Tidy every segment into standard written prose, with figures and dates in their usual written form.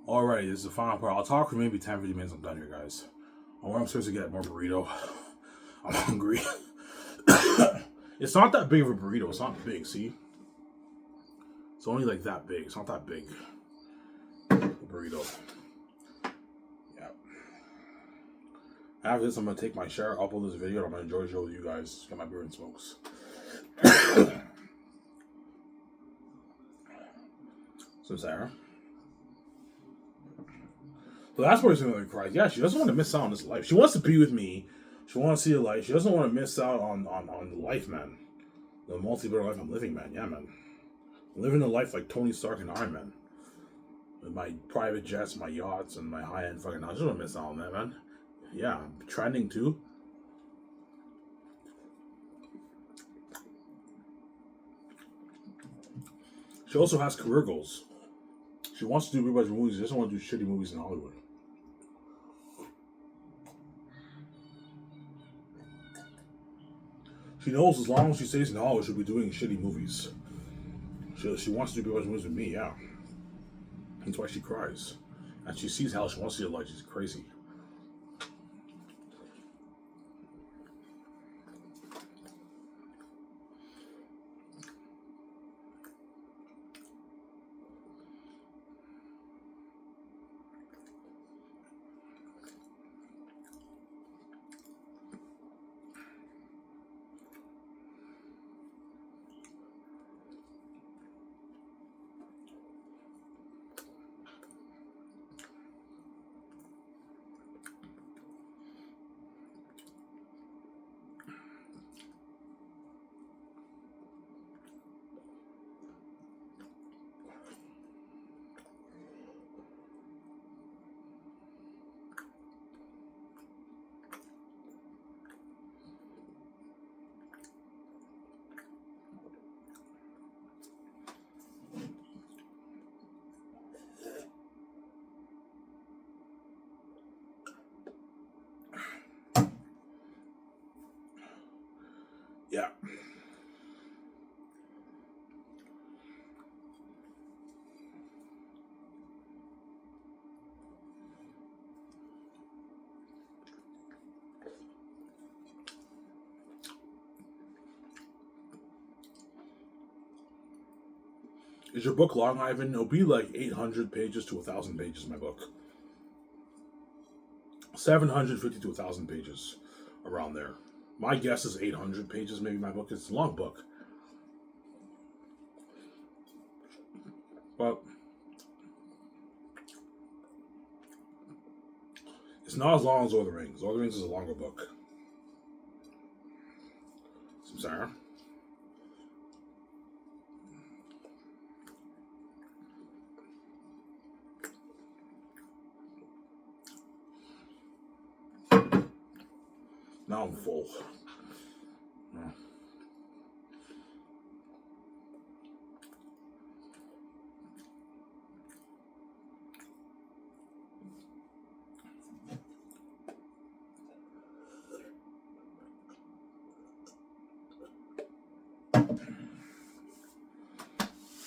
Alright, this is the final part. I'll talk for maybe 10, 15 minutes. I'm done here, guys. I'm supposed to get more burrito. I'm hungry. It's not that big of a burrito. It's not big, see? It's only like that big. It's not that big. The burrito. Yeah. After this, I'm going to take my shower, upload this video, and I'm going to enjoy the show with you guys. Get my beer and smokes. So, Sarah. So that's where she's going to cry. Yeah, she doesn't want to miss out on this life. She wants to be with me. She wants to see the life. She doesn't want to miss out on the life, man. The multi-billion life I'm living, man. Yeah, man. I'm living a life like Tony Stark and Iron Man. With my private jets, my yachts, and my high-end fucking house. I just don't miss out on that, man. Yeah, I'm trending too. She also has career goals. She wants to do rebudget movies. She doesn't want to do shitty movies in Hollywood. She knows as long as she stays in Hollywood, she'll be doing shitty movies. She wants to do rebudget movies with me, yeah. That's why she cries. And she sees how she wants to see the light. She's crazy. Yeah. Is your book long, Ivan? It'll be like 800 pages to 1,000 pages, my book. 750 to 1,000 pages, around there. My guess is 800 pages, maybe my book. It's a long book. But it's not as long as Lord of the Rings. Lord of the Rings is a longer book. Some Sarah. Now I'm full.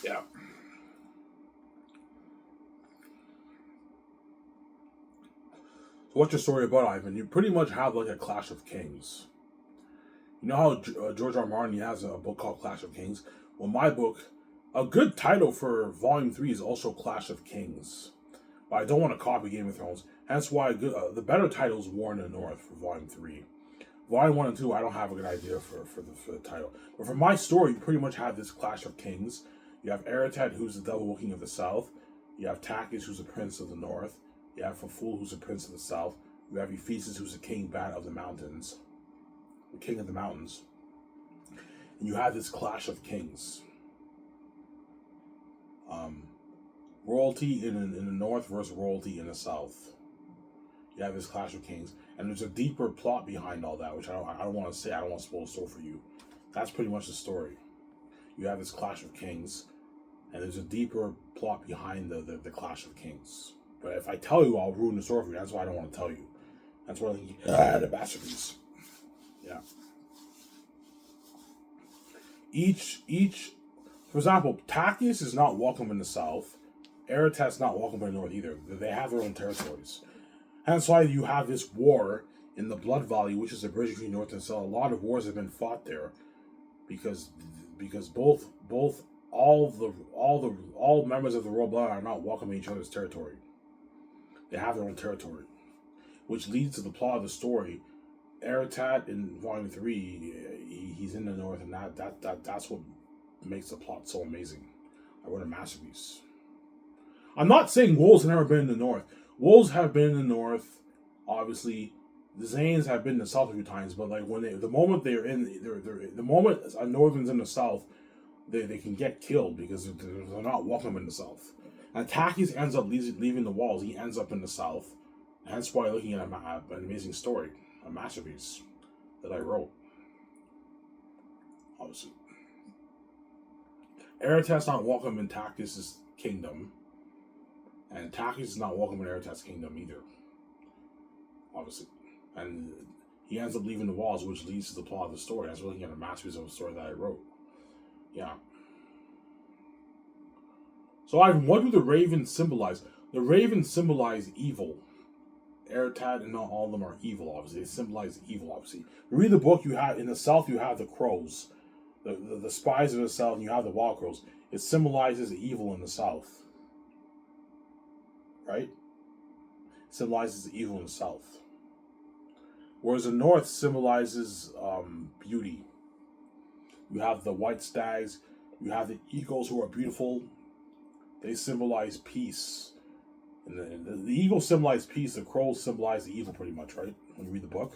Yeah. So what's your story about, Ivan? You pretty much have like a Clash of Kings. You know how George R. R. Martin has a book called Clash of Kings? Well, my book, a good title for Volume 3 is also Clash of Kings. But I don't want to copy Game of Thrones. Hence why the better title is War in the North for Volume 3. Volume 1 and 2, I don't have a good idea for the title. But for my story, you pretty much have this Clash of Kings. You have Eretet, who's the devil king of the south. You have Takis, who's the prince of the north. You have Faful, who's the prince of the south. You have Ephesus, who's the king bat of the mountains. The king of the mountains. And you have this clash of kings. Royalty in the north versus royalty in the south. You have this clash of kings. And there's a deeper plot behind all that, which I don't want to say. I don't want to spoil the story for you. That's pretty much the story. You have this clash of kings. And there's a deeper plot behind the clash of kings. But if I tell you, I'll ruin the story for you. That's why I don't want to tell you. That's why the masterpiece. Yeah. Each, for example, Takis is not welcome in the south. Eretat's not welcome in the North either. They have their own territories. Hence why you have this war in the Blood Valley, which is the bridge between North and South. A lot of wars have been fought there because both all members of the royal blood are not welcome in each other's territory. They have their own territory, which leads to the plot of the story. Eretat in Volume 3, he's in the North, and that's what makes the plot so amazing. I wrote a masterpiece. I'm not saying wolves have never been in the North. Wolves have been in the North, obviously. The Zanes have been in the South a few times, but like the moment the moment a Northern's in the South, they can get killed because they're not welcome in the South. And Takis ends up leaving the walls. He ends up in the South. Hence why looking at an amazing story, a masterpiece that I wrote. Obviously. Eretat's not welcome in Takis' kingdom. And Takis is not welcome in Eretat's kingdom either. Obviously. And he ends up leaving the walls, which leads to the plot of the story. That's looking at a masterpiece of a story that I wrote. Yeah. So, Ivan, what do the ravens symbolize? The ravens symbolize evil. Eretat and not all of them are evil, obviously. They symbolize evil, obviously. You read the book, you have in the south you have the crows. The spies of the south, and you have the wild crows. It symbolizes evil in the south. Right? It symbolizes evil in the south. Whereas the north symbolizes beauty. You have the white stags, you have the eagles who are beautiful. They symbolize peace. And the eagles symbolize peace, the crows symbolize the evil pretty much, right? When you read the book.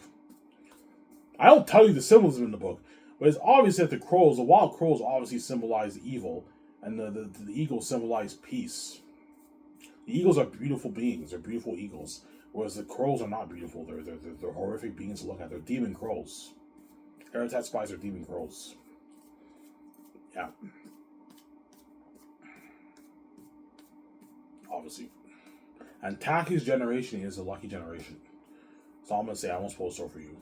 I don't tell you the symbolism in the book, but it's obvious that the wild crows obviously symbolize evil, and the eagles symbolize peace. The eagles are beautiful beings, they're beautiful eagles, whereas the crows are not beautiful, they're horrific beings to look at, they're demon crows. Eretat spies are demon crows. Yeah. Obviously. And Taki's generation is a lucky generation. So I'm going to say I won't spoil the story for you.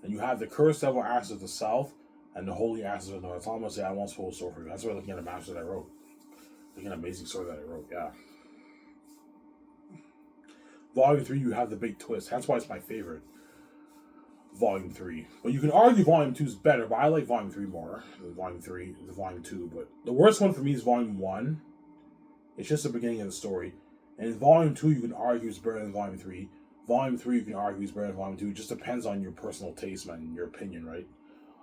And you have the cursed devil asses of the south and the holy asses of the north. So I'm going to say I won't spoil the story for you. That's why I'm looking at a master that I wrote. Looking at an amazing story that I wrote, yeah. Volume 3, you have the big twist. That's why it's my favorite. Volume 3. But you can argue Volume 2 is better, but I like Volume 3 more than Volume 3, the Volume 2. But the worst one for me is Volume 1. It's just the beginning of the story. And in Volume 2, you can argue it's better than Volume 3. Volume 3, you can argue it's better than Volume 2. It just depends on your personal taste, man, and your opinion, right?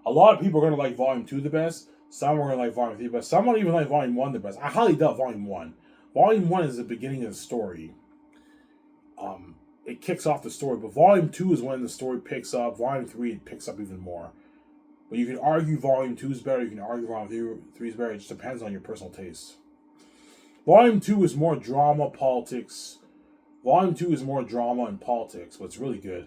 A lot of people are going to like Volume 2 the best. Some are going to like Volume 3 the best. Some won't even like Volume 1 the best. I highly doubt Volume 1. Volume 1 is the beginning of the story. It kicks off the story. But Volume 2 is when the story picks up. Volume 3, it picks up even more. But you can argue Volume 2 is better. You can argue Volume 3 is better. It just depends on your personal taste. Volume 2 is more drama, politics. Volume 2 is more drama and politics, but it's really good.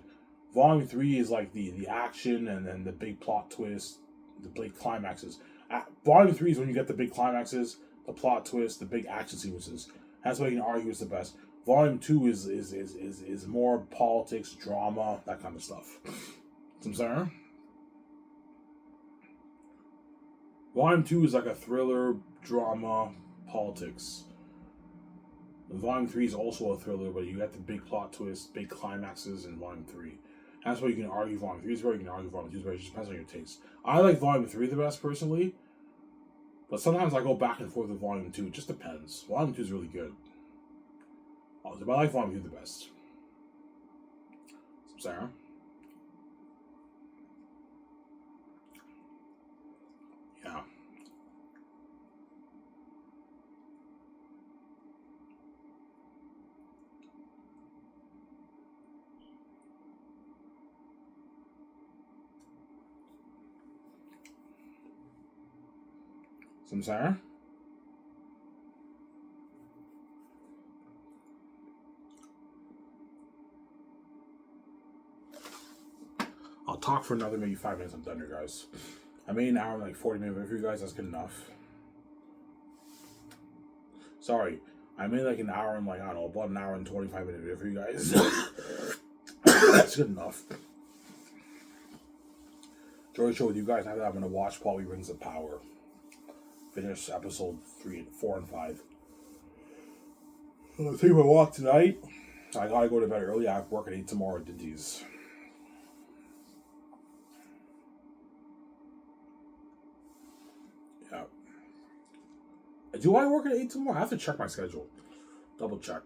Volume 3 is like the action and then the big plot twist, the big climaxes. Volume 3 is when you get the big climaxes, the plot twist, the big action sequences. That's why you can argue it's the best. Volume 2 is more politics, drama, that kind of stuff. I'm sorry? Volume 2 is like a thriller, drama, politics. And Volume 3 is also a thriller, but you got the big plot twist, big climaxes in Volume 3. That's why you can argue Volume 3 is better, you can argue Volume 2 is better. It just depends on your taste. I like Volume 3 the best, personally. But sometimes I go back and forth with Volume 2. It just depends. Volume 2 is really good. But I like Volume 2 the best. Sarah? Yeah. Sarah? I'll talk for another maybe 5 minutes. I'm done here, guys. I made an hour and like 40 minutes video for you guys. That's good enough. Sorry. I made like an hour and like, I don't know, about an hour and 25 minute video for you guys. That's good enough. Joy show with you guys. After that, I'm going to watch Probably Rings of Power. Finish episode 4 and 5. I'll take my walk tonight. I gotta go to bed early. I have work at 8 tomorrow at Dinty's. Yeah. Do I work at 8 tomorrow? I have to check my schedule. Double check.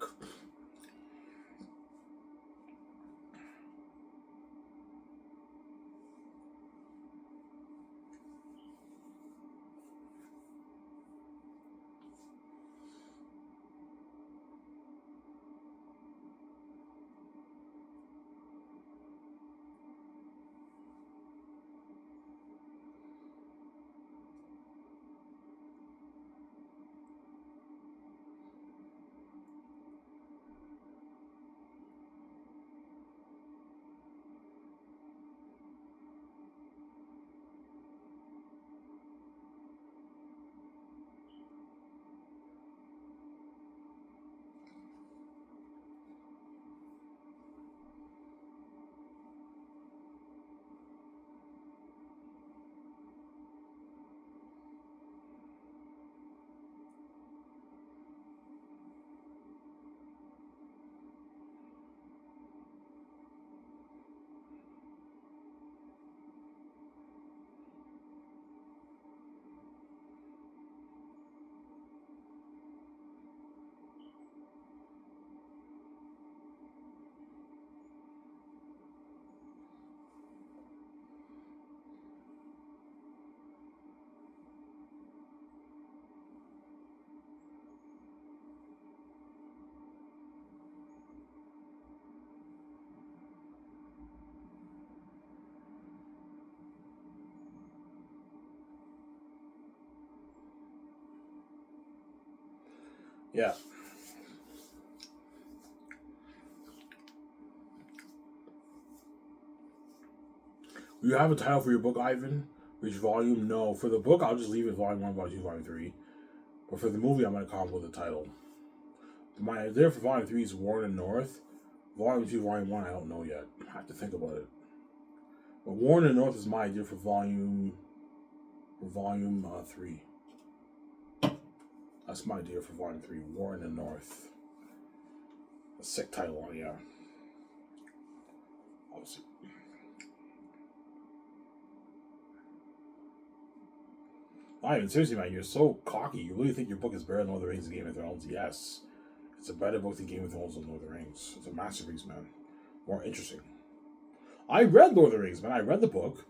Yeah. You have a title for your book, Ivan? Which volume? No. For the book, I'll just leave it volume 1, volume 2, volume 3. But for the movie, I'm going to come up with a title. My idea for volume 3 is Warren and North. Volume 2, volume 1, I don't know yet. I have to think about it. But Warren and North is my idea for volume 3. That's my idea for volume 3, Warren and North. A sick title on it, yeah. Obviously. Ivan, seriously, man, you're so cocky. You really think your book is better than Lord of the Rings and Game of Thrones? Yes. It's a better book than Game of Thrones and Lord of the Rings. It's a masterpiece, man. More interesting. I read Lord of the Rings, man. I read the book.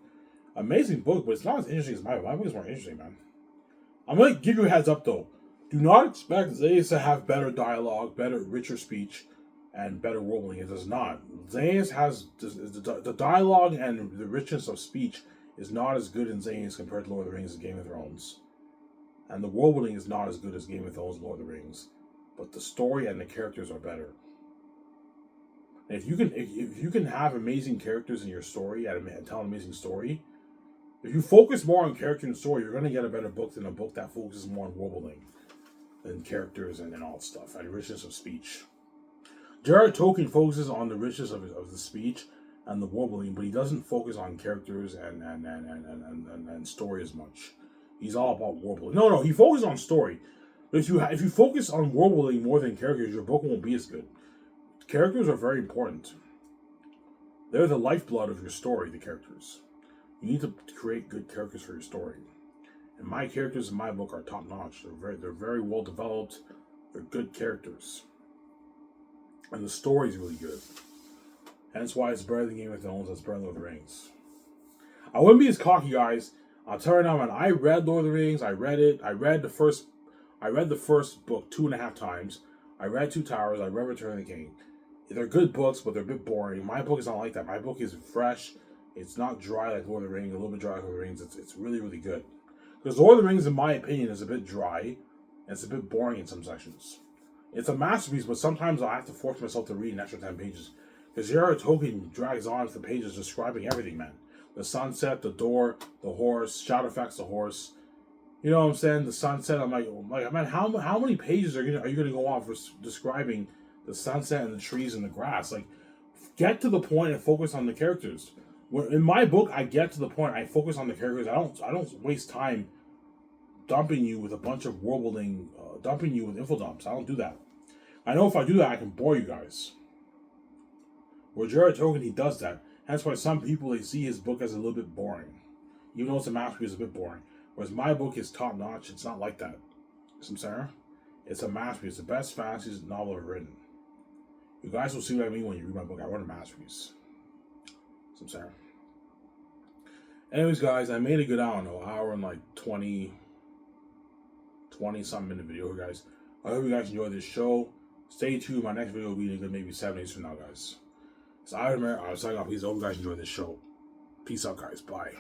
Amazing book, but it's not as interesting as my book. My book is more interesting, man. I'm going to give you a heads up, though. Do not expect Zayas to have better dialogue, better, richer speech, and better world building. It does not. Zayas has the dialogue and the richness of speech is not as good in Zayas compared to Lord of the Rings and Game of Thrones. And the world building is not as good as Game of Thrones and Lord of the Rings. But the story and the characters are better. And if you can have amazing characters in your story and tell an amazing story, if you focus more on character and story, you're going to get a better book than a book that focuses more on world building than characters and all that stuff and richness of speech. J.R.R. Tolkien focuses on the richness of the speech and the world building, but he doesn't focus on characters and story as much. He's all about world building. No, he focuses on story. But if you focus on world building more than characters, your book won't be as good. Characters are very important. They're the lifeblood of your story, the characters. You need to create good characters for your story. And my characters in my book are top notch. They're very well developed. They're good characters. And the story is really good. Hence why it's better than Game of Thrones, it's better than Lord of the Rings. I wouldn't be as cocky, guys. I'll tell you now, man. I read Lord of the Rings. I read it. I read the first book 2.5 times. I read Two Towers. I read Return of the King. They're good books, but they're a bit boring. My book is not like that. My book is fresh. It's not dry like Lord of the Rings. A little bit dry like Lord of the Rings. It's really, really good. Because Lord of the Rings, in my opinion, is a bit dry. And it's a bit boring in some sections. It's a masterpiece, but sometimes I have to force myself to read an extra 10 pages. Because J.R.R. Tolkien drags on the pages describing everything, man. The sunset, the door, the horse, shadow effects, the horse. You know what I'm saying? The sunset. I'm like, man, how many pages are you gonna go on for describing the sunset and the trees and the grass? Like, get to the point and focus on the characters. In my book, I get to the point. I focus on the characters. I don't waste time dumping you with a bunch of world building, dumping you with info dumps. I don't do that. I know if I do that, I can bore you guys. Where Jared Tolkien, he does that. That's why some people, they see his book as a little bit boring. Even though it's a masterpiece, it's a bit boring. Whereas my book is top notch. It's not like that. You know what I'm saying? It's a masterpiece. It's the best fantasy novel ever written. You guys will see what I mean when you read my book. I wrote a masterpiece. You know what I'm saying? Anyways, guys, I made a good, I don't know, hour and like 20 something minute video, guys. I hope you guys enjoyed this show. Stay tuned. My next video will be in a good maybe 7 days from now, guys. So I was signing off. Please hope you guys enjoyed this show. Peace out, guys. Bye.